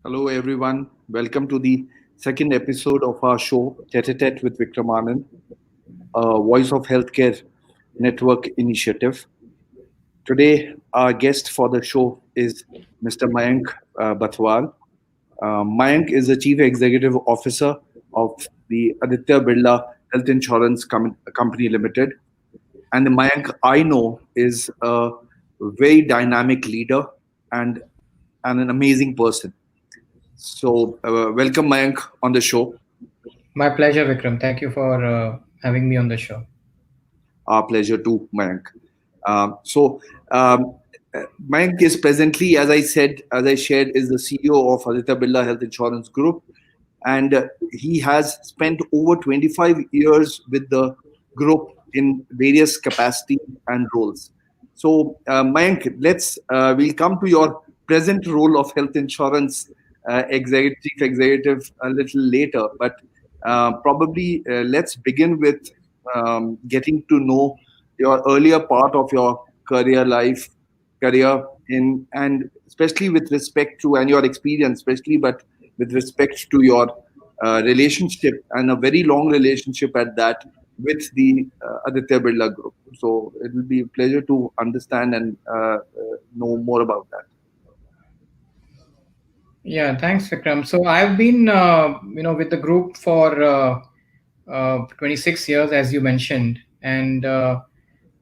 Hello, everyone. Welcome to the second episode of our show, TETE-a-TETE with Vikram Anand, a Voice of Healthcare Network initiative. Today, our guest for the show is Mr. Mayank Bathwal. Mayank is the Chief Executive Officer of the Aditya Birla Health Insurance Company Limited. And the Mayank I know is a very dynamic leader and, and an amazing person. So, welcome, Mayank, on the show. My pleasure, Vikram. Thank you for having me on the show. Our pleasure too, Mayank. So, um, Mayank is presently, as I said, as I shared, is the CEO of Aditya Birla Health Insurance Group, and he has spent over 25 years with the group in various capacities and roles. So, Mayank, we'll come to your present role of health insurance chief executive a little later, but probably let's begin with getting to know your earlier part of your career in, and especially with respect to, and your experience, especially, but with respect to your relationship, and a very long relationship at that, with the Aditya Birla Group. So it will be a pleasure to understand and know more about that. Yeah, thanks, Vikram. So I've been, with the group for 26 years, as you mentioned, and uh,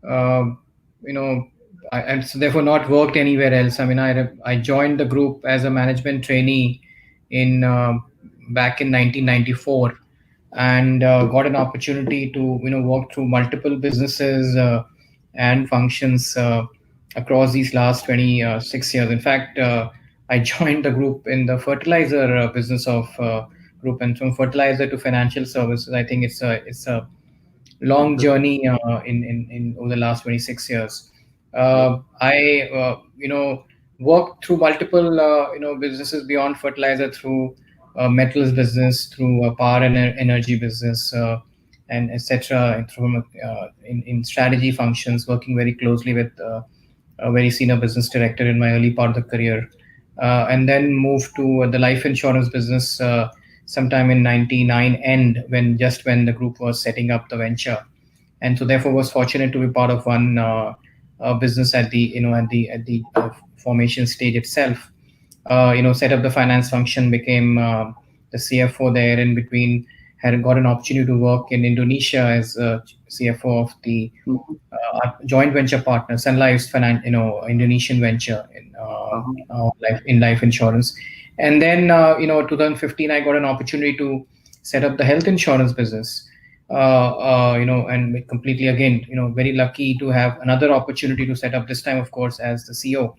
you know, and so therefore not worked anywhere else. I mean, I joined the group as a management trainee in back in 1994, and got an opportunity to work through multiple businesses and functions across these last 26 years. In fact, I joined the group in the fertilizer business of group, and from fertilizer to financial services. I think it's a long journey in over the last 26 years. I worked through multiple businesses beyond fertilizer, through metals business, through power and energy business, and etc. And through in strategy functions, working very closely with a very senior business director in my early part of the career, and then moved to the life insurance business sometime in '99 end, when the group was setting up the venture, and so therefore was fortunate to be part of one business at the formation stage itself. Set up the finance function, became the CFO there. In between, had got an opportunity to work in Indonesia as CFO of the Mhm. joint venture partner, Sun Life's Indonesian venture Uh-huh. in life insurance. And then 2015, I got an opportunity to set up the health insurance business. And completely, again, very lucky to have another opportunity to set up, this time, of course, as the CEO.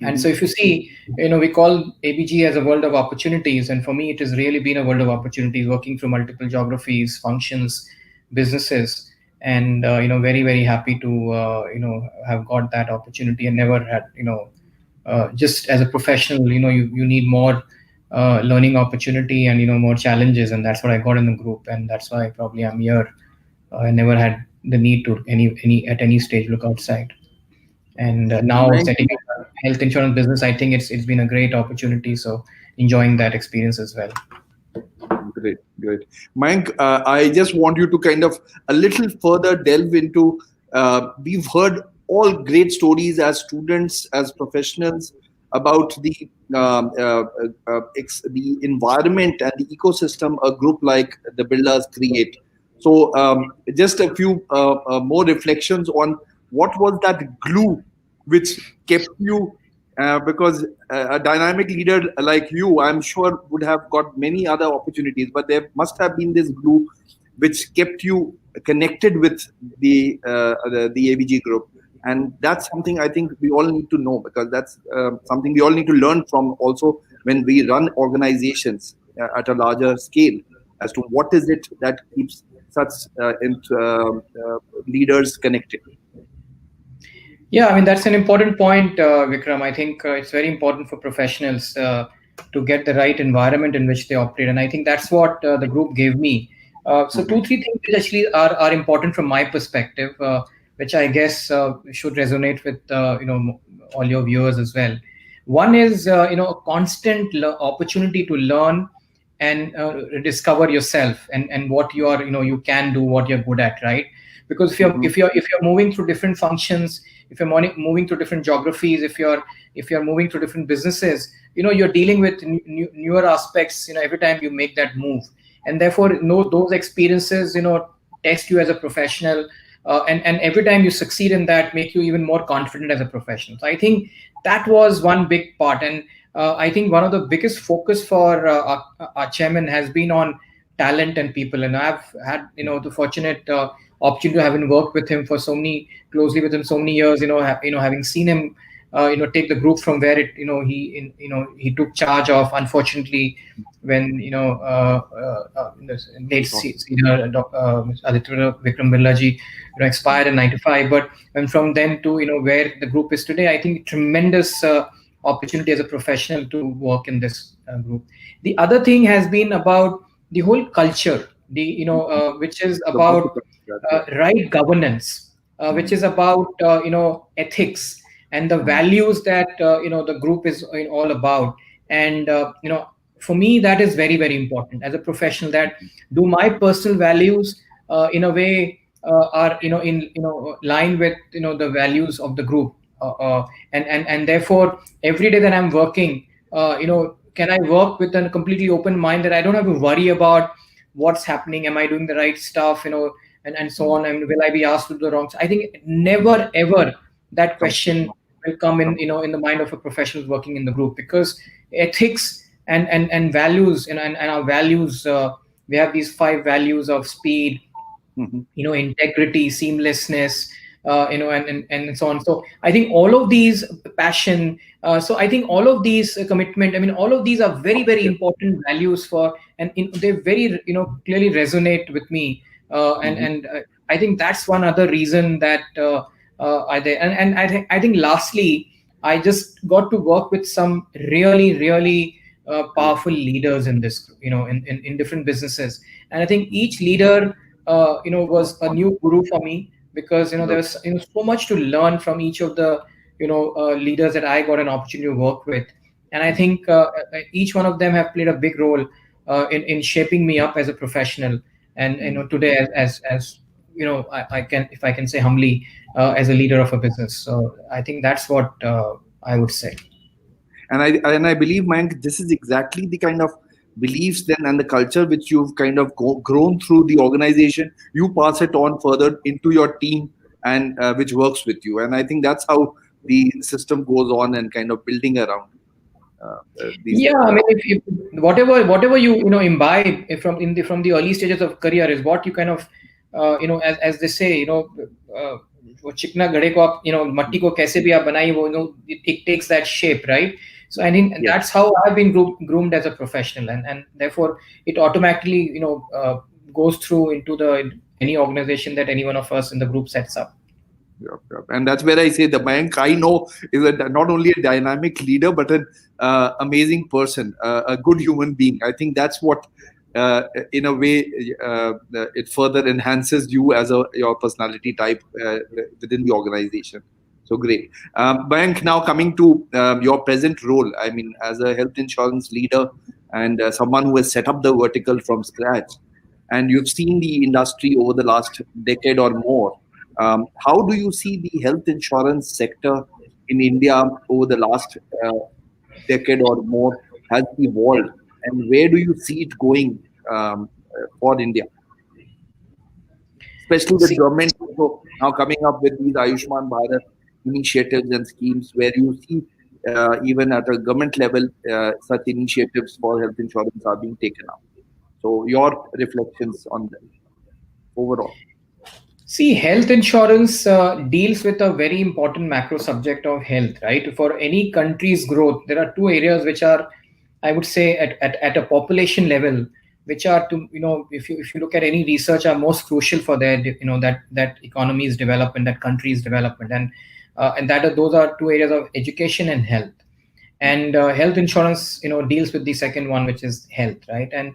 And so Mhm. if you see, we call ABG as a world of opportunities. And for me, it has really been a world of opportunities, working through multiple geographies, functions, businesses. And, very, very happy to, have got that opportunity, and never had, just as a professional, you need more learning opportunity, and, more challenges. And that's what I got in the group. And that's why probably I'm here. I never had the need to at any stage look outside. And now Mayank, setting up a health insurance business, I think it's been a great opportunity. So enjoying that experience as well. great, great. Mayank, I just want you to kind of a little further delve into. We've heard all great stories as students, as professionals, about the environment and the ecosystem a group like the Builders create. So, just a few more reflections on what was that glue which kept you, because a dynamic leader like you, I'm sure, would have got many other opportunities, but there must have been this glue which kept you connected with the ABG group. And that's something I think we all need to know, because that's something we all need to learn from also when we run organizations at a larger scale, as to what is it that keeps such leaders connected. Yeah, I mean, that's an important point, Vikram. I think it's very important for professionals to get the right environment in which they operate, and I think that's what the group gave me. So Mhm. two, three things which actually are important from my perspective, which I guess should resonate with all your viewers as well. One is a constant opportunity to learn and discover yourself and what you are, you can do, what you're good at, right? Because if you're moving through different functions, if you're moving through different geographies, if you're moving through different businesses, you're dealing with newer aspects, every time you make that move. And therefore, those experiences, test you as a professional, and every time you succeed in that, make you even more confident as a professional. So I think that was one big part. And I think one of the biggest focus for our chairman has been on talent and people. And I've had the fortunate opportunity to having worked with him for so many closely with him so many years, having seen him take the group from where he took charge of, unfortunately, when late senior Aditya Vikram Birla ji expired in '95. But and from then to where the group is today, I think tremendous opportunity as a professional to work in this group. The other thing has been about the whole culture, which is about right governance, which is about ethics and the values that the group is all about. And for me, that is very, very important as a professional, that do my personal values in a way are in line with the values of the group, and therefore every day that I'm working, can I work with a completely open mind, that I don't have to worry about what's happening, am I doing the right stuff, and so on, and will I be asked to do the wrong? I think never ever that question will come in in the mind of a professional working in the group, because ethics and values, and our values, we have these 5 values of speed, integrity, seamlessness, and so on. So I think all of these, passion, so I think all of these, commitment, I mean, all of these are very, very important values for, and they very clearly resonate with me, and I think that's one other reason that I there. And I think lastly, I just got to work with some really, really powerful leaders in this, in different businesses. And I think each leader was a new guru for me, because there was so much to learn from each of the leaders that I got an opportunity to work with. And I think each one of them have played a big role in shaping me up as a professional. And today, as I can, if I can say humbly, as a leader of a business. So I think that's what I would say. And I believe, Mayank, this is exactly the kind of beliefs then and the culture which you've kind of grown through the organization. You pass it on further into your team, and which works with you. And I think that's how the system goes on and kind of building around. Yeah, I mean, if whatever you imbibe from the early stages of career is what you kind of as they say, वो चिकना घड़े को आप मट्टी को कैसे भी आप बनाइए, वो it takes that shape, right? So I think that's how I've been groomed as a professional, and therefore it automatically goes through into any organization that any one of us in the group sets up. Yep. And that's where I say the Mayank I know is not only a dynamic leader, but an amazing person, a good human being. I think that's what, in a way, it further enhances you as your personality type within the organization. So great. Mayank, now coming to your present role, I mean, as a health insurance leader and someone who has set up the vertical from scratch, and you've seen the industry over the last decade or more. How do you see the health insurance sector in India over the last decade or more has evolved, and where do you see it going for India? Especially with government also now coming up with these Ayushman Bharat initiatives and schemes, where you see even at a government level such initiatives for health insurance are being taken up. So your reflections on them overall. See, health insurance deals with a very important macro subject of health, right? For any country's growth, there are 2 areas which are, I would say, at a population level, which are, to if you look at any research, are most crucial for their that economy's development, that country's development, and those are 2 areas of education and health. And health insurance deals with the second one, which is health, right? And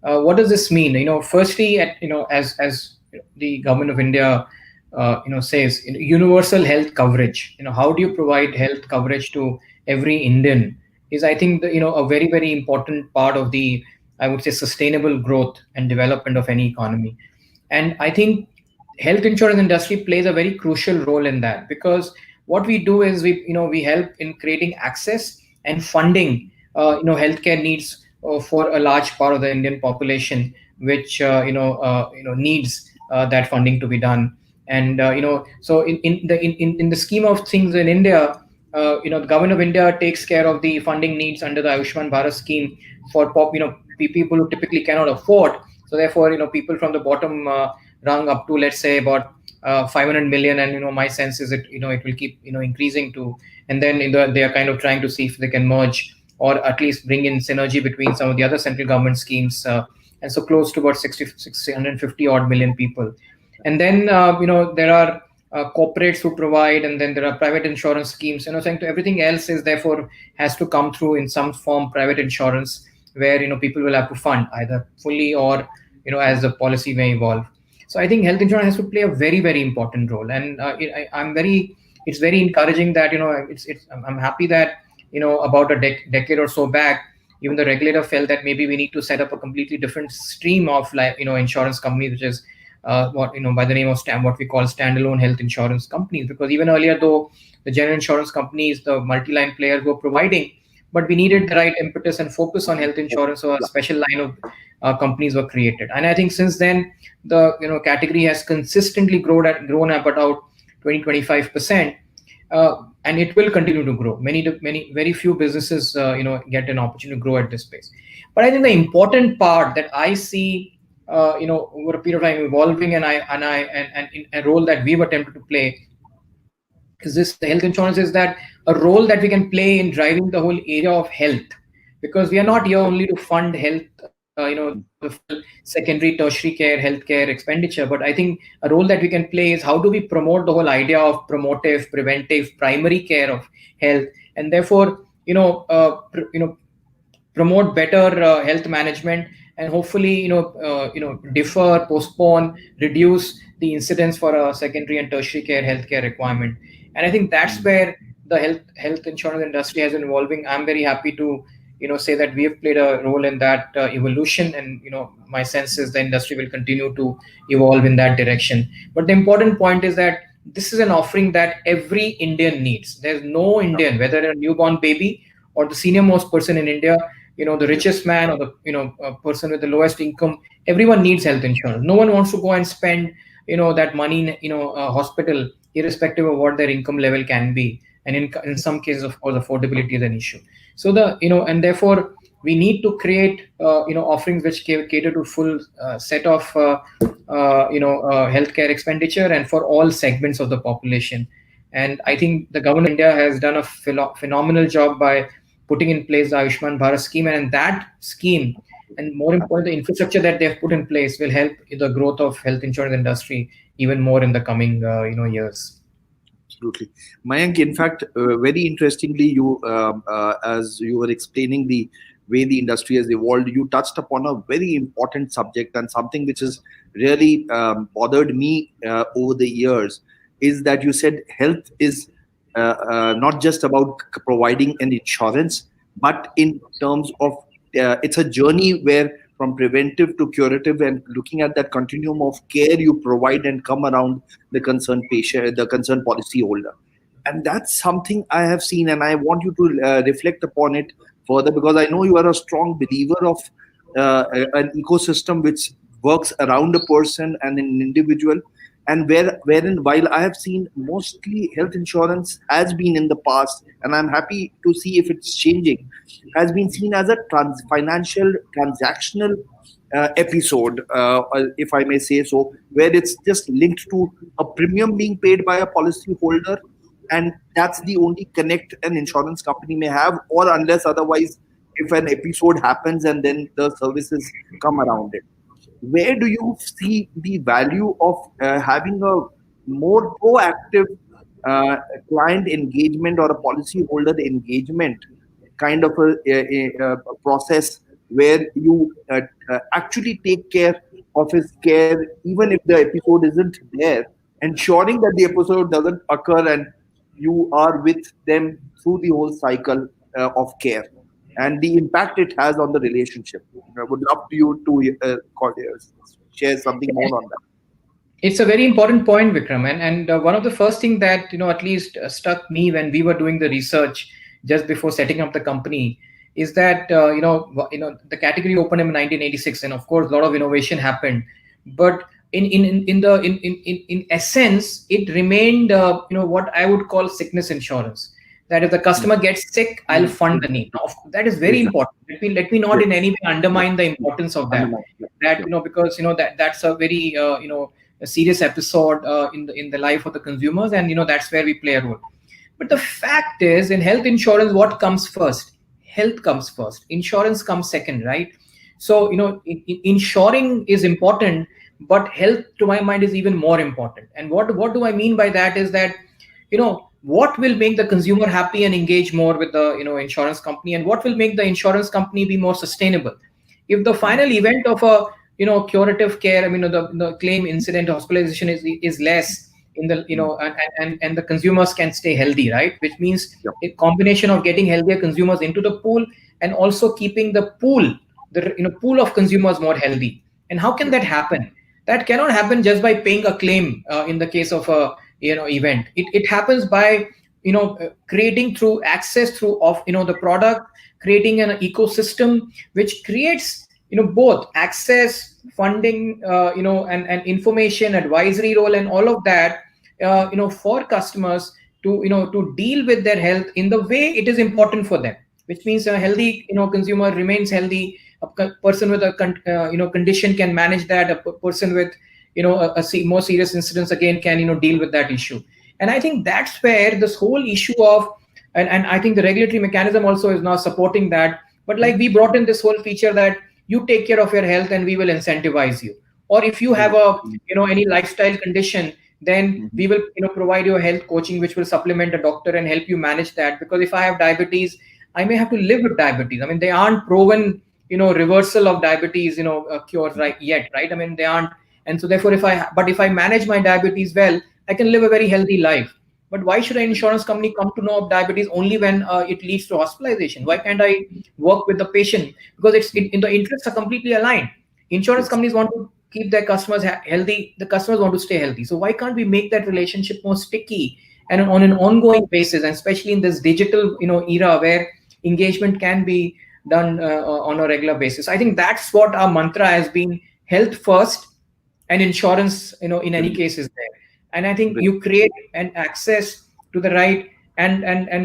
what does this mean? Firstly, as the government of India says, universal health coverage. How do you provide health coverage to every Indian is, I think, a very, very important part of the, I would say, sustainable growth and development of any economy. And I think health insurance industry plays a very crucial role in that, because what we do is we help in creating access and funding healthcare needs for a large part of the Indian population, which needs that funding to be done. And so in the scheme of things in India, the government of India takes care of the funding needs under the Ayushman Bharat scheme for people who typically cannot afford. So therefore, people from the bottom rung up to, let's say, about 500 million, and my sense is it will keep increasing to, and then they are kind of trying to see if they can merge or at least bring in synergy between some of the other central government schemes, and so close to about 650 odd million people. And then there are corporates who provide, and then there are private insurance schemes, saying to everything else is therefore has to come through in some form private insurance, where people will have to fund either fully or as the policy may evolve. So I think health insurance has to play a very, very important role, and I'm very, it's very encouraging that I'm happy that about a decade or so back, even the regulator felt that maybe we need to set up a completely different stream of, like, insurance companies, which is what by the name of what we call standalone health insurance companies. Because even earlier, though, the general insurance companies, the multi-line players were providing, but we needed the right impetus and focus on health insurance, so a special line of companies were created. And I think since then, the category has consistently grown at about 20-25%, and it will continue to grow. Many very few businesses get an opportunity to grow at this pace. But I think the important part that I see over a period of time evolving, and in a role that we've attempted to play, is this the health insurance, is that a role that we can play in driving the whole area of health, because we are not here only to fund health, the full secondary, tertiary care, healthcare expenditure. But I think a role that we can play is how do we promote the whole idea of promotive, preventive, primary care of health, and therefore, promote better health management, and hopefully defer, postpone, reduce the incidence for a secondary and tertiary care healthcare requirement. And I think that's where the health insurance industry has been evolving. I'm very happy to say that we have played a role in that evolution, and my sense is the industry will continue to evolve in that direction. But the important point is that this is an offering that every Indian needs. There's no Indian, whether a newborn baby or the senior most person in India, the richest man or the person with the lowest income, everyone needs health insurance. No one wants to go and spend that money in a hospital, irrespective of what their income level can be. And in some cases, of course, affordability is an issue. So and therefore we need to create offerings which cater to full set of healthcare expenditure, and for all segments of the population. And I think the government of India has done a phenomenal job by putting in place the Ayushman Bharat scheme, and that scheme, and more important, the infrastructure that they've put in place, will help the growth of health insurance industry even more in the coming years. Absolutely. Mayank, in fact, very interestingly, as you were explaining the way the industry has evolved, you touched upon a very important subject, and something which has really bothered me over the years, is that you said health is not just about providing an insurance, but in terms of it's a journey where from preventive to curative, and looking at that continuum of care you provide and come around the concerned patient, the concerned policy holder. And that's something I have seen, and I want you to reflect upon it further, because I know you are a strong believer of an ecosystem which works around a person and an individual, and wherein, while I have seen mostly health insurance has been in the past, and I'm happy to see if it's changing, has been seen as a financial transactional episode, if I may say so, where it's just linked to a premium being paid by a policy holder, and that's the only connect an insurance company may have, or unless otherwise, if an episode happens and then the services come around it. Where do you see the value of having a more proactive client engagement or a policyholder engagement kind of a process, where you actually take care of his care, even if the episode isn't there, ensuring that the episode doesn't occur, and you are with them through the whole cycle of care and the impact it has on the relationship. I would love you to share something more on that. It's a very important point, Vikram, and one of the first thing that at least struck me when we were doing the research just before setting up the company is that the category opened in 1986, and of course a lot of innovation happened, but in essence it remained what I would call sickness insurance. That if the customer gets sick, I'll fund the need. Now, that is very Exactly. important. Let me not Yes. in any way undermine the importance of that. Underline. Yeah. That Yeah. because that's a very a serious episode in the life of the consumers, and that's where we play a role. But the fact is, in health insurance, what comes first? Health comes first. Insurance comes second, right? So insuring is important, but health, to my mind, is even more important. And what do I mean by that is that what will make the consumer happy and engage more with the insurance company, and what will make the insurance company be more sustainable. If the final event of a curative care, I mean the claim incident hospitalization is less in the and the consumers can stay healthy, right? Which means Yeah. a combination of getting healthier consumers into the pool and also keeping the pool of consumers more healthy. And how can Yeah. that happen? That cannot happen just by paying a claim in the case of a event. It happens by creating through access through of the product, creating an ecosystem which creates both access, funding, and information advisory role and all of that for customers to deal with their health in the way it is important for them, which means a healthy consumer remains healthy. A person with a condition can manage that. A person with more serious incidents again can deal with that issue. And I think that's where this whole issue of and I think the regulatory mechanism also is now supporting that. But like we brought in this whole feature that you take care of your health and we will incentivize you. Or if you have a any lifestyle condition, then we will provide you a health coaching which will supplement a doctor and help you manage that. Because if I have diabetes, I may have to live with diabetes. I mean, they aren't proven reversal of diabetes cures right yet, right? I mean, they aren't. And so therefore if I manage my diabetes well, I can live a very healthy life. But why should an insurance company come to know of diabetes only when it leads to hospitalization? Why can't I work with the patient? Because in the interests are completely aligned. Insurance companies want to keep their customers healthy. The customers want to stay healthy. So why can't we make that relationship more sticky and on an ongoing basis, and especially in this digital era where engagement can be done on a regular basis? I think that's what our mantra has been: health first, and insurance in any case is there. And I think you create an access to the right, and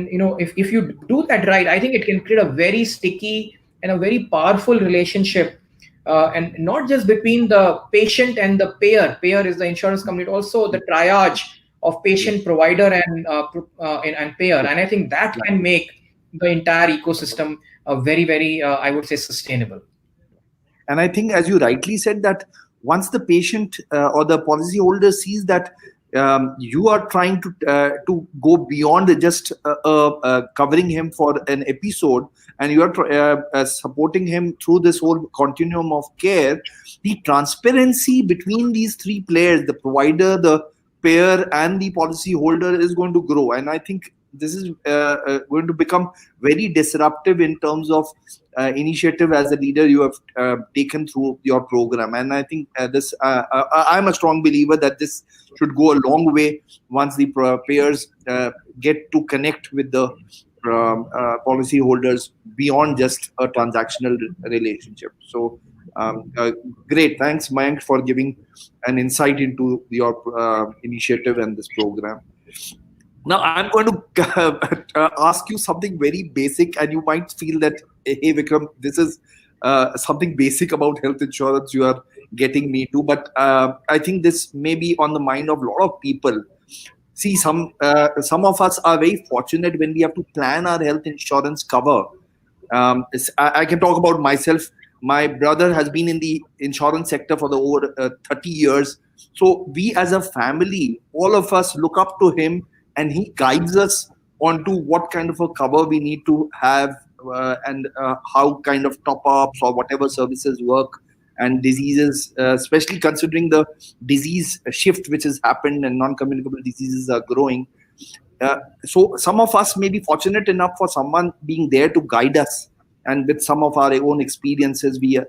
if you do that right, I think it can create a very sticky and a very powerful relationship, and not just between the patient and the payer is the insurance company, but also the triage of patient, provider, and payer. And I think that can make the entire ecosystem very, very I would say sustainable. And I think, as you rightly said, that once the patient or the policyholder sees that you are trying to go beyond just covering him for an episode, and you are supporting him through this whole continuum of care, the transparency between these three players, the provider, the payer, and the policyholder, is going to grow. And I think this is going to become very disruptive in terms of initiative as a leader you have taken through your program. And I think I'm a strong believer that this should go a long way once the payers get to connect with the policyholders beyond just a transactional relationship. So great. Thanks, Mayank, for giving an insight into your initiative and this program. Now, I'm going to ask you something very basic, and you might feel that, hey, Vikram, this is something basic about health insurance you are getting me to. But I think this may be on the mind of a lot of people. See, some of us are very fortunate when we have to plan our health insurance cover. I can talk about myself. My brother has been in the insurance sector for the over 30 years. So we as a family, all of us look up to him, and he guides us onto what kind of a cover we need to have and how kind of top-ups or whatever services work, and diseases, especially considering the disease shift which has happened and non-communicable diseases are growing. So some of us may be fortunate enough for someone being there to guide us, and with some of our own experiences, we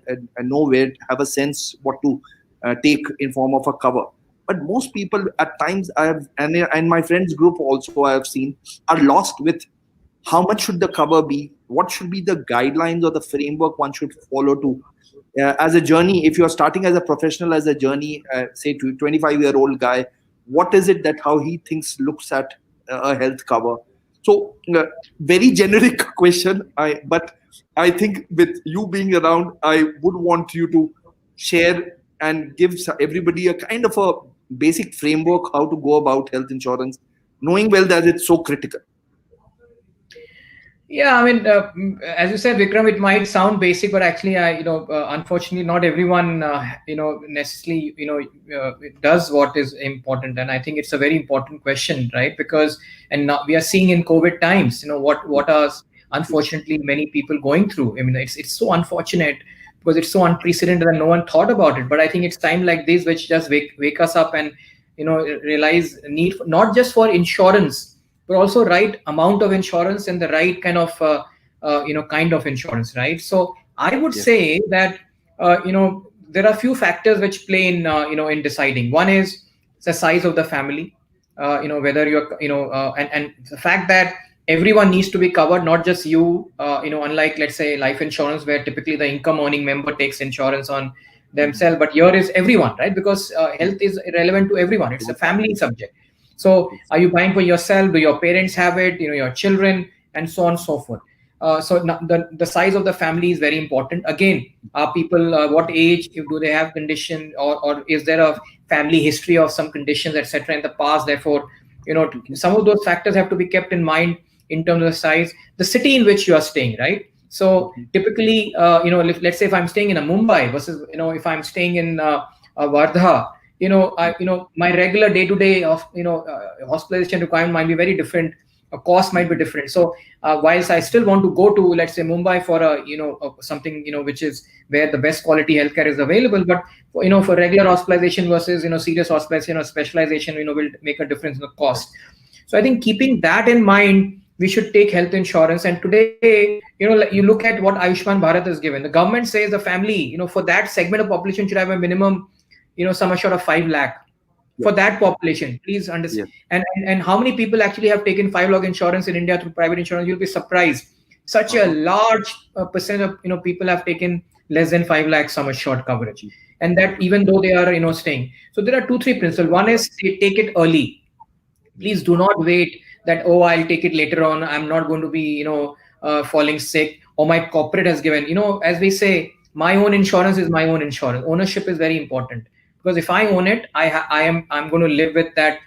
know where, have a sense what to take in form of a cover. But most people at times, I have, and my friends group also I have seen, are lost with how much should the cover be, what should be the guidelines or the framework one should follow to as a journey. If you're starting as a professional, as a journey, say to 25-year-old guy, what is it that how he thinks looks at a health cover? So very generic question, but I think with you being around, I would want you to share and give everybody a kind of a basic framework how to go about health insurance, knowing well that it's so critical. Yeah, I mean, as you said, Vikram, it might sound basic, but actually, unfortunately, not everyone, necessarily, does what is important. And I think it's a very important question, right? Because, and now we are seeing in COVID times, what are unfortunately many people going through. I mean, it's so unfortunate because it's so unprecedented and no one thought about it. But I think it's time like this which just wake us up and, realize need not just for insurance, but also right amount of insurance and the right kind of kind of insurance, right? So I would say that there are a few factors which play in in deciding. One is the size of the family, whether you're and the fact that everyone needs to be covered, not just you. Unlike, let's say, life insurance, where typically the income earning member takes insurance on themselves, but here is everyone, right? Because health is relevant to everyone. It's a family subject. So are you buying for yourself? Do your parents have it? Your children, and so on and so forth. So the size of the family is very important. Again, are people what age? Do they have condition, or is there a family history of some conditions, etc. in the past? Therefore, some of those factors have to be kept in mind in terms of the size, the city in which you are staying, right? So typically, let's say if I'm staying in a Mumbai versus if I'm staying in Wardha, my regular day-to-day of hospitalization requirement might be very different. A cost might be different. So whilst I still want to go to, let's say, Mumbai for something which is where the best quality healthcare is available, but for regular hospitalization versus serious hospitalization or specialization, will make a difference in the cost. So I think keeping that in mind, we should take health insurance. And today, you look at what Ayushman Bharat has given. The government says the family, for that segment of population should have a minimum sum assured of 5 lakh for that population. Please understand. And how many people actually have taken 5 lakh insurance in India through private insurance? You'll be surprised. Such a large percent of people have taken less than 5 lakh sum assured coverage, and that even though they are staying. So there are 2-3 principles. One is take it early. Please do not wait that, oh, I'll take it later on. I'm not going to be falling sick, or my corporate has given. As we say, my own insurance is my own insurance. Ownership is very important. Because if I own it, I'm going to live with that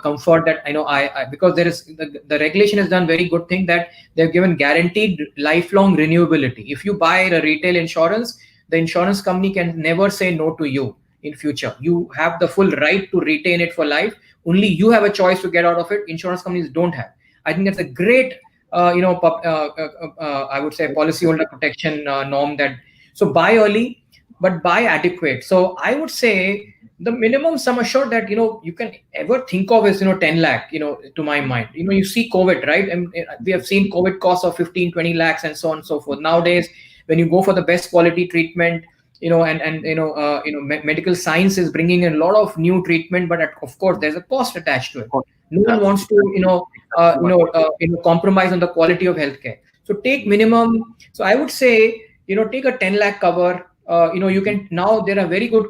comfort that I because there is the regulation has done very good thing that they've given guaranteed lifelong renewability. If you buy a retail insurance, the insurance company can never say no to you in future. You have the full right to retain it for life. Only you have a choice to get out of it. Insurance companies don't have. I think that's a great I would say policyholder protection norm. That so buy early, but buy adequate. So I would say the minimum sum assured that you can ever think of is 10 lakh, to my mind. You see COVID, right? And we have seen COVID costs of 15-20 lakhs and so on and so forth. Nowadays, when you go for the best quality treatment, medical science is bringing in a lot of new treatment, but of course there's a cost attached to it. No one wants to compromise on the quality of healthcare. So take minimum. So I would say take a 10 lakh cover. You can now, there are very good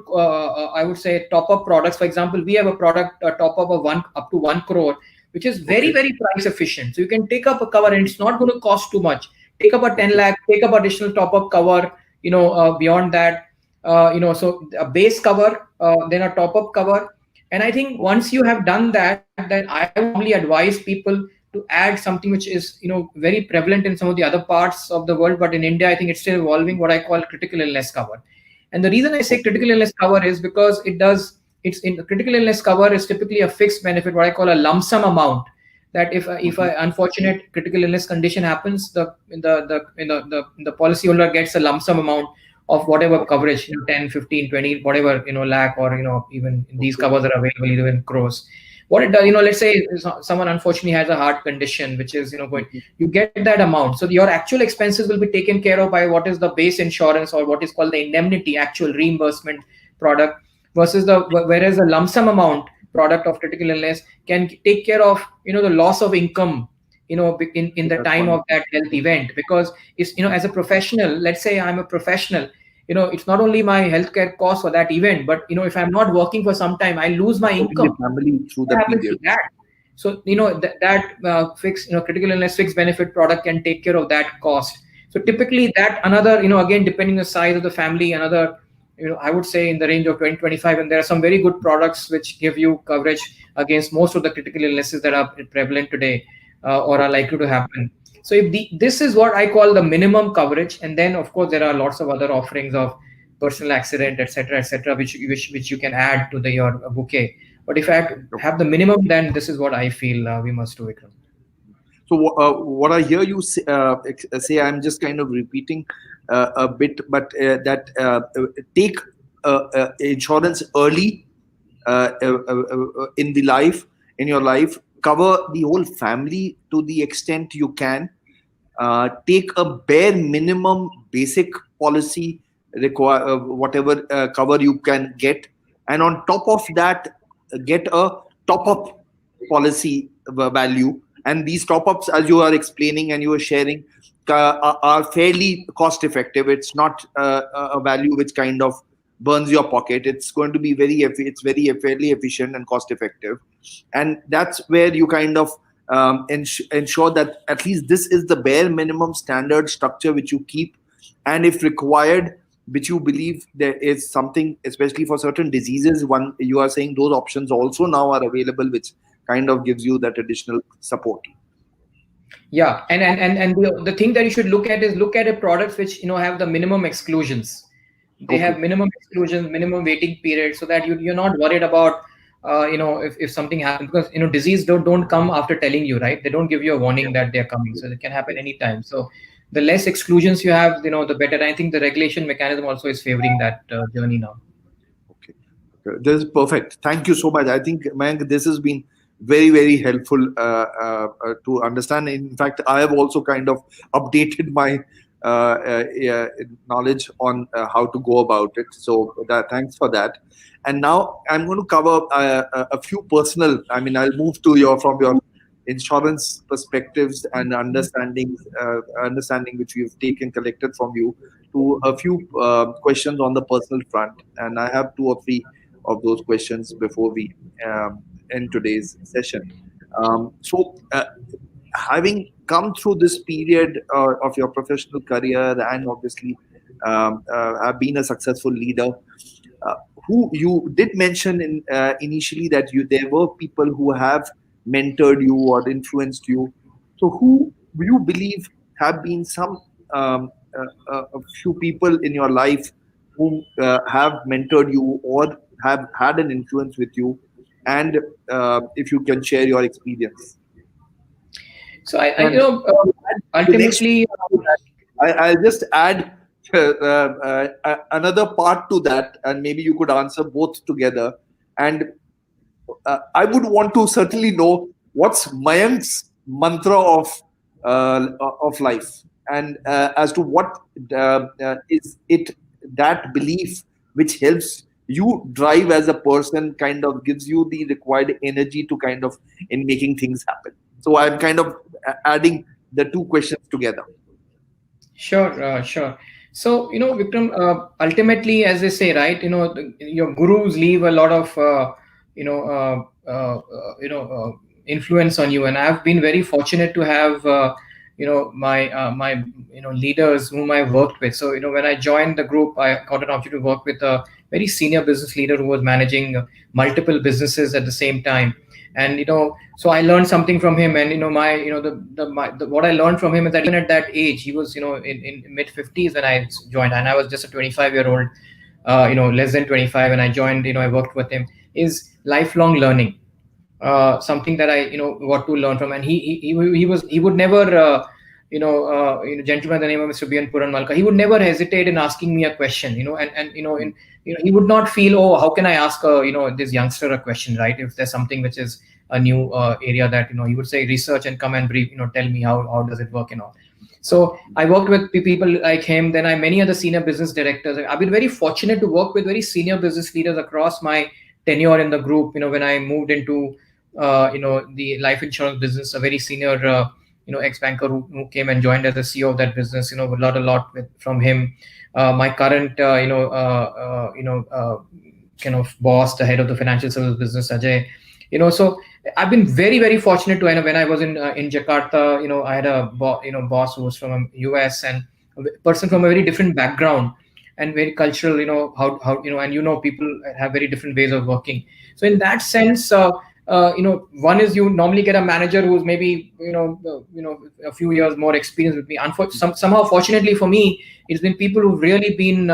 I would say top up products. For example, we have a product top up of up to 1 crore, which is very very price efficient. So you can take up a cover and it's not going to cost too much. Take up a 10 lakh, take up additional top up cover. Beyond that, so a base cover, then a top up cover. And I think once you have done that, then I would normally advise people to add something which is very prevalent in some of the other parts of the world, but in India I think it's still evolving, what I call critical illness cover. And the reason I say critical illness cover is because it's in critical illness cover is typically a fixed benefit, what I call a lump sum amount, that if an unfortunate critical illness condition happens, the policyholder gets a lump sum amount of whatever coverage, 10, 15, 20, whatever lakh, or even these covers are available even in crores. what it does, let's say someone unfortunately has a heart condition, which is, going, you get that amount. So your actual expenses will be taken care of by what is the base insurance, or what is called the indemnity, actual reimbursement product, versus whereas the lump sum amount product of critical illness can take care of, the loss of income, in the That's time of wonderful. that health event. Because it's, as a professional, let's say I'm a professional, it's not only my healthcare cost for that event, but if I'm not working for some time, I lose my Supporting the income. family through What the happens to period. that? So that fixed, critical illness fixed benefit product can take care of that cost. So typically that another, again, depending on the size of the family, another, I would say in the range of 20-25, and there are some very good products which give you coverage against most of the critical illnesses that are prevalent today, or are Okay. likely to happen. So if this is what I call the minimum coverage, and then of course there are lots of other offerings of personal accident, etc., which you can add to your bouquet. But if I have the minimum, then this is what I feel we must do, Vikram. So what I hear you say, I'm just kind of repeating a bit, but that take insurance early in the life, in your life, cover the whole family to the extent you can. Take a bare minimum basic policy, require whatever cover you can get, and on top of that, get a top up policy value. And these top ups, as you are explaining and you are sharing, are fairly cost effective. It's not a value which kind of burns your pocket. It's going to be it's very fairly efficient and cost effective, and that's where you kind of ensure that at least this is the bare minimum standard structure which you keep. And if required, which you believe there is something, especially for certain diseases, one, you are saying those options also now are available, which kind of gives you that additional support. Yeah, and the thing that you should look at is look at a products which have the minimum exclusions. They have Okay. minimum exclusions, minimum waiting period, so that you're not worried about if something happens, because disease don't come after telling you, right? They don't give you a warning that they're coming, so it can happen anytime. So the less exclusions you have, the better. And I think the regulation mechanism also is favoring that journey now. Okay. Okay. This is perfect. Thank you so much. I think, Mayank, this has been very helpful to understand. In fact, I have also kind of updated my knowledge on how to go about it. So thanks for that. And now I'm going to cover a few personal. I mean, I'll move to from your insurance perspectives and understanding which we've taken collected from you, to a few questions on the personal front. And I have two or three of those questions before we end today's session. So, having come through this period of your professional career, and obviously have been a successful leader, uh, who you did mention initially that there were people who have mentored you or influenced you. So who you believe have been some a few people in your life who have mentored you or have had an influence with you, and if you can share your experience. So I And the next ultimately, to that, I'll just add another part to that, and maybe you could answer both together. And I would want to certainly know what's Mayank's mantra of life, and as to what is it, that belief which helps you drive as a person, kind of gives you the required energy to kind of in making things happen. So I'm kind of adding the two questions together. sure. So, Vikram, ultimately, as they say, right, your gurus leave a lot of, you know, influence on you. And I've been very fortunate to have, my leaders whom I've worked with. So, when I joined the group, I got an opportunity to work with a very senior business leader who was managing multiple businesses at the same time. And so I learned something from him. And my what I learned from him is that even at that age, he was in mid 50s when I joined, and I was just a 25-year-old, less than 25 when I joined. I worked with him, is lifelong learning, something that I got to learn from. And he would never gentleman, the name of Mr. B.N. Puranmalka, he would never hesitate in asking me a question, and he would not feel, oh, how can I ask this youngster a question, right? If there's something which is a new area that he would say research and come and brief, tell me how does it work and all. So I worked with people like him. Then I many other senior business directors. I've been very fortunate to work with very senior business leaders across my tenure in the group. When I moved into the life insurance business, a very senior ex-banker who came and joined as the CEO of that business. A lot from him. My current kind of boss, the head of the financial service business, Ajay. So I've been very, very fortunate to, when I was in Jakarta, I had a boss who was from US, and a person from a very different background and very cultural, how and people have very different ways of working. So in that sense, one is you normally get a manager who's maybe a few years more experience with me. Somehow, fortunately for me, it's been people who've really been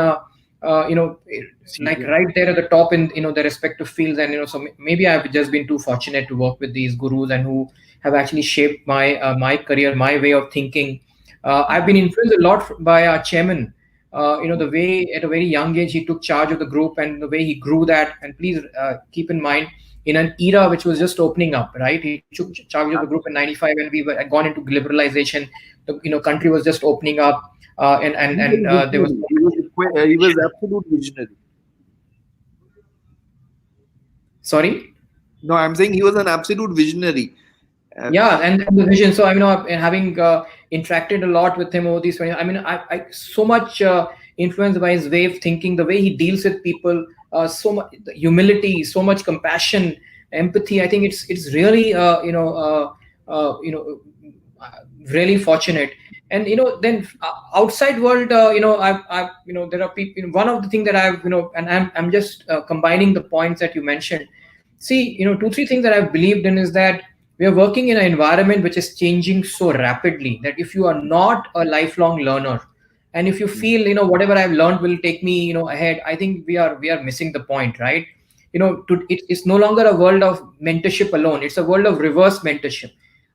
like right there at the top in their respective fields, and so maybe I've just been too fortunate to work with these gurus and who have actually shaped my career, my way of thinking. I've been influenced a lot by our chairman. The way at a very young age he took charge of the group and the way he grew that. And please keep in mind, in an era which was just opening up, right? He took charge of the group in '95, and we had gone into liberalization. The country was just opening up, and there was. He was absolute visionary. Sorry. No, I'm saying he was an absolute visionary. Yeah, and the vision. So having interacted a lot with him over these 20, I so much influenced by his way of thinking, the way he deals with people, so much humility, so much compassion, empathy. I think it's really really fortunate. And then outside world, I've there are people. One of the things that I've and I'm just combining the points that you mentioned. See, 2-3 things that I've believed in is that we are working in an environment which is changing so rapidly that if you are not a lifelong learner, and if you feel whatever I've learned will take me ahead, I think we are missing the point, right? It's no longer a world of mentorship alone. It's a world of reverse mentorship.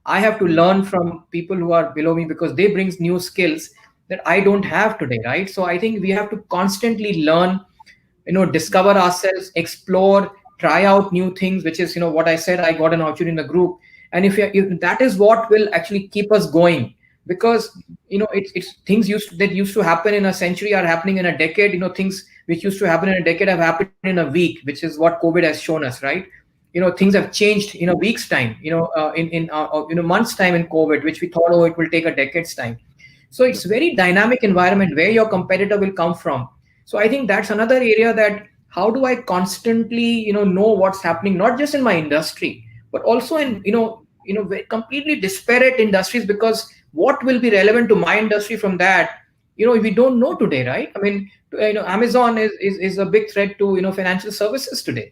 I have to learn from people who are below me because they brings new skills that I don't have today, right? So I think we have to constantly learn, discover ourselves, explore, try out new things, which is what I said. I got an opportunity in the group, and if that is what will actually keep us going, because it's things that used to happen in a century are happening in a decade. Things which used to happen in a decade have happened in a week, which is what COVID has shown us, right? Things have changed in a week's time, in months time in COVID, which we thought, it will take a decade's time. So it's very dynamic environment where your competitor will come from. So I think that's another area, that how do I constantly know what's happening, not just in my industry, but also in completely disparate industries, because what will be relevant to my industry from that, we don't know today, right? Amazon is a big threat to financial services today,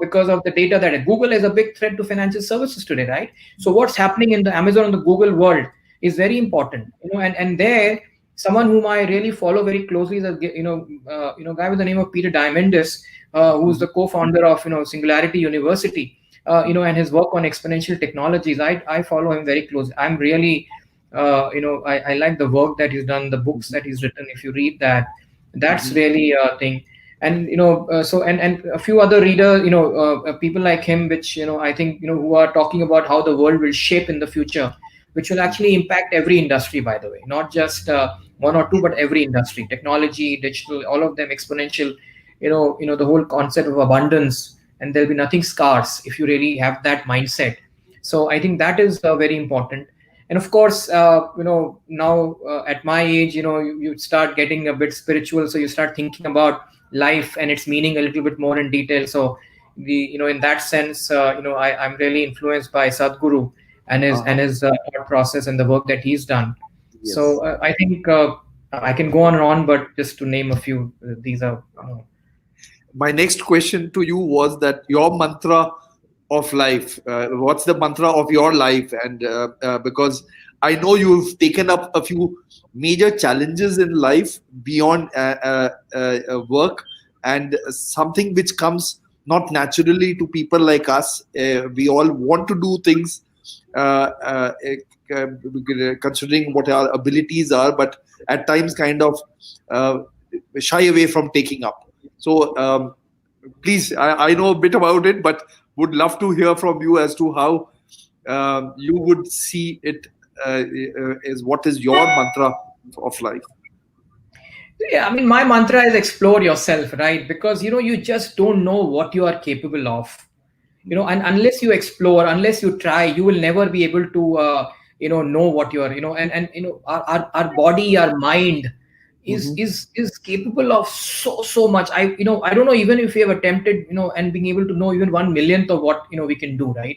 because of the data that Google is a big threat to financial services today, right? So what's happening in the Amazon and the Google world is very important, and there, someone whom I really follow very closely is a guy with the name of Peter Diamandis, who's the co-founder of Singularity University, and his work on exponential technologies. I follow him very closely. I'm really I like the work that he's done, the books that he's written. If you read that, that's really a thing. And so and a few other readers, people like him, which I think who are talking about how the world will shape in the future, which will actually impact every industry, by the way, not just one or two, but every industry, technology, digital, all of them exponential. The whole concept of abundance, and there'll be nothing scarce if you really have that mindset. So I think that is very important. And of course, now at my age, you start getting a bit spiritual, so you start thinking about life and its meaning a little bit more in detail. So in that sense, I'm really influenced by Sadhguru and his thought process and the work that he's done. Yes. So I think I can go on and on, but just to name a few, these are. My next question to you was that your mantra of life. What's the mantra of your life? And because I know you've taken up a few major challenges in life beyond work, and something which comes not naturally to people like us. We all want to do things considering what our abilities are, but at times kind of shy away from taking up. So please, I know a bit about it, but would love to hear from you as to how you would see it as what is your mantra of life. Yeah, I mean, my mantra is explore yourself, right? Because you just don't know what you are capable of. And unless you explore, unless you try, you will never be able to know what you are. And our body, our mind is Mhm. is capable of so much. I don't know, even if we have attempted, and being able to know even 1 millionth of what we can do, right?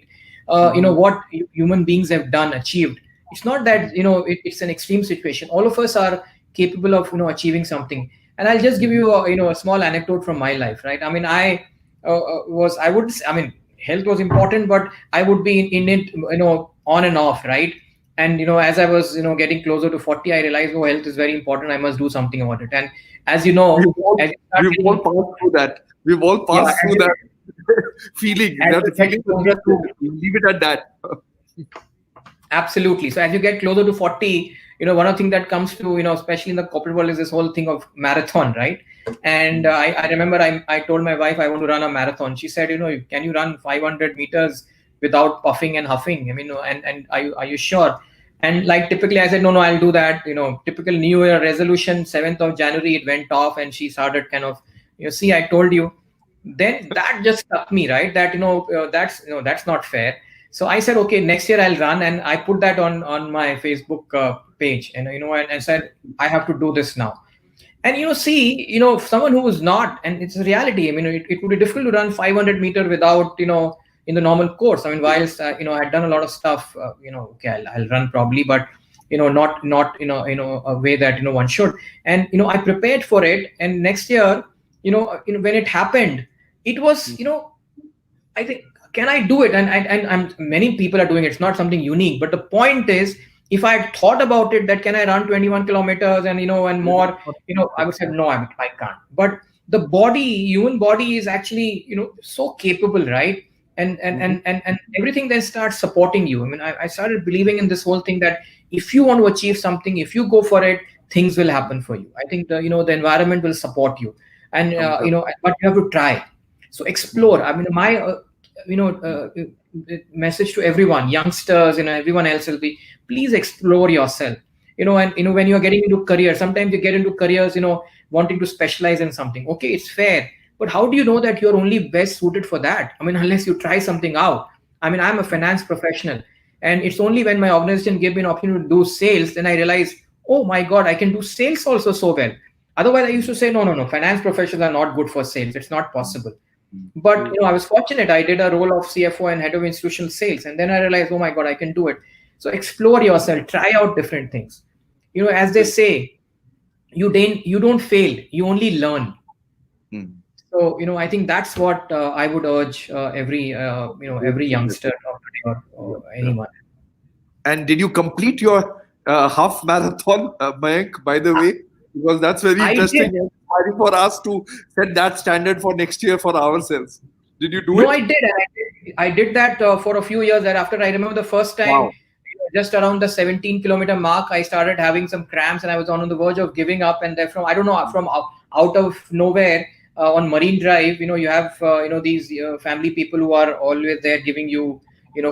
Mhm. What human beings have done, achieved. It's not that it's an extreme situation. All of us are capable of achieving something. And I'll just give Mhm. you a small anecdote from my life, right? I mean, I would, I mean, health was important, but I would be in it, on and off, right? And as I was getting closer to 40, I realized, oh, health is very important, I must do something about it. And as you know, as you start We've all getting, passed through that. We've all yeah, passed through that feeling. as That you get feeling that closer to, leave it at that. absolutely. So as you get closer to 40, one of the things that comes to, especially in the corporate world, is this whole thing of marathon, right? And I remember I told my wife I want to run a marathon. She said, can you run 500 meters without puffing and huffing? I mean, and are you sure? And like typically I said, no, I'll do that. Typical New Year resolution, 7th of January, it went off, and she started kind of, see, I told you. Then that just struck me, right? That that's not fair. So I said, okay, next year I'll run, and I put that on my Facebook page, and and said I have to do this now. And see, someone who is not, and it's a reality. I mean, it would be difficult to run 500-meter without in the normal course. I mean, whilst I'd done a lot of stuff, okay, I'll run probably, but not a way that one should. And I prepared for it, and next year, when it happened, it was I think, can I do it? And many people are doing it. It's not something unique. But the point is, if I had thought about it, that can I run 21 kilometers and and more, I would say no, I can't. But the body, human body, is actually so capable, right? And everything then starts supporting you. I mean, I started believing in this whole thing that if you want to achieve something, if you go for it, things will happen for you. I think the environment will support you, and but you have to try. So explore. I mean, my you know message to everyone, youngsters, everyone else will be, please explore yourself. And when you're getting into career, sometimes you get into careers, wanting to specialize in something. Okay, it's fair, but how do you know that you're only best suited for that? I mean, unless you try something out. I mean, I'm a finance professional, and it's only when my organization gave me an opportunity to do sales, then I realized, oh my god, I can do sales also so well. Otherwise I used to say, no, no, no, finance professionals are not good for sales, it's not possible. But I was fortunate. I did a role of CFO and head of institutional sales, and then I realized, oh my god, I can do it. So explore yourself, try out different things. As they say, you don't fail, you only learn. Mm. So I think that's what I would urge every youngster of today, or Yeah. anyone. And did you complete your half marathon, Mayank, by the way? Because that's very I interesting did. and inspiring for us to set that standard for next year for ourselves. Did you do No, it? I did. And I did that for a few years thereafter. I remember the first time, Wow. just around the 17-kilometer mark, I started having some cramps, and I was on the verge of giving up. And then I don't know, from out of nowhere, on Marine Drive, you have, these family people who are always there giving you,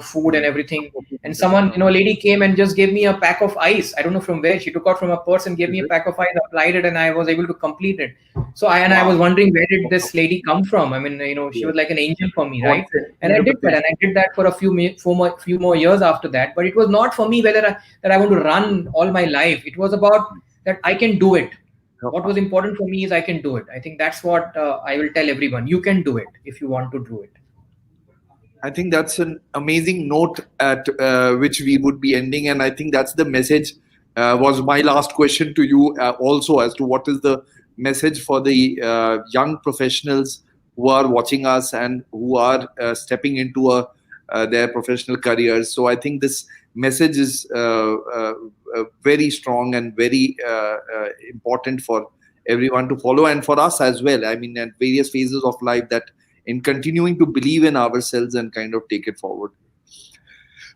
food and everything. And someone, a lady came and just gave me a pack of ice. I don't know from where. She took out from her purse and gave Is me a it? pack of ice, applied it, and I was able to complete it. So I was Wow. wondering, where did this lady come from? I mean, she Yes. was like an angel for me, God right? sent And you I to the did that, and patient. I did that for a few more years after that. But it was not for me whether that I want to run all my life. It was about that I can do it. What was important for me is I can do it. I think that's what I will tell everyone. You can do it if you want to do it. I think that's an amazing note at which we would be ending, and I think that's the message. Was my last question to you also, as to what is the message for the young professionals who are watching us and who are stepping into their professional careers. So I think this message is very strong and very important for everyone to follow, and for us as well. I mean, at various phases of life, that in continuing to believe in ourselves and kind of take it forward.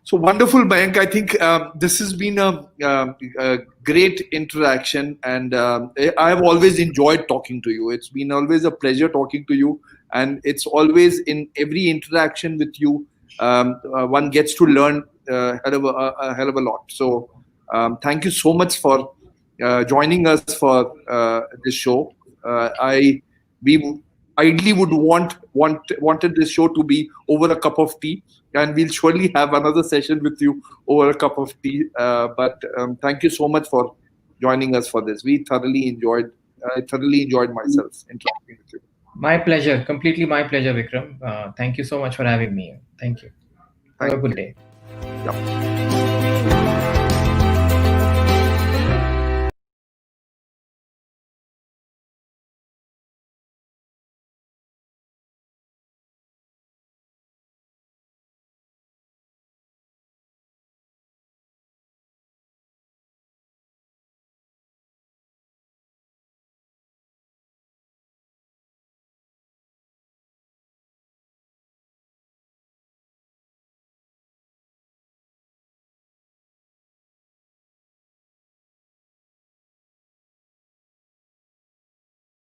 So wonderful, Mayank. I think this has been a great interaction, and I have always enjoyed talking to you. It's been always a pleasure talking to you, and it's always in every interaction with you, one gets to learn a hell of a lot. So thank you so much for joining us for this show. I we ideally would wanted this show to be over a cup of tea, and we'll surely have another session with you over a cup of tea. But thank you so much for joining us for this. We thoroughly enjoyed. I thoroughly enjoyed myself interacting with you. My pleasure. Completely my pleasure, Vikram. Thank you so much for having me. Thank you. Have a good day. Yeah.